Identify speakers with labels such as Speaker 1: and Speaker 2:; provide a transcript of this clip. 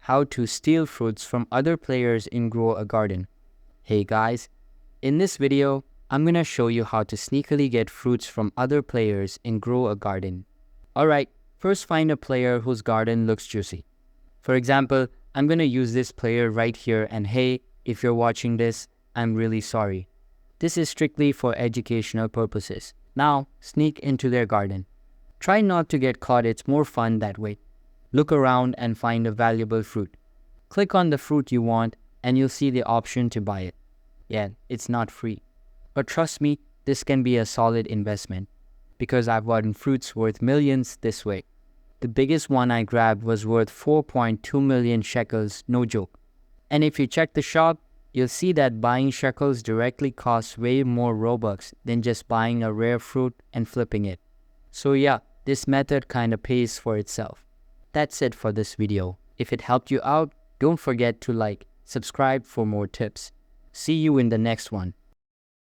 Speaker 1: how to steal fruits from other players in Grow a Garden. Hey guys, in this video, I'm gonna show you how to sneakily get fruits from other players in Grow a Garden. Alright, first find a player whose garden looks juicy. For example, I'm gonna use this player right here, and hey, if you're watching this, I'm really sorry. This is strictly for educational purposes. Now, sneak into their garden. Try not to get caught, it's more fun that way. Look around and find a valuable fruit. Click on the fruit you want and you'll see the option to buy it. Yeah, it's not free. But trust me, this can be a solid investment because I've gotten fruits worth millions this way. The biggest one I grabbed was worth 4.2 million shekels, no joke. And if you check the shop, you'll see that buying shekels directly costs way more Robux than just buying a rare fruit and flipping it. So yeah, this method kinda pays for itself. That's it for this video. If it helped you out, don't forget to like, subscribe for more tips. See you in the next one.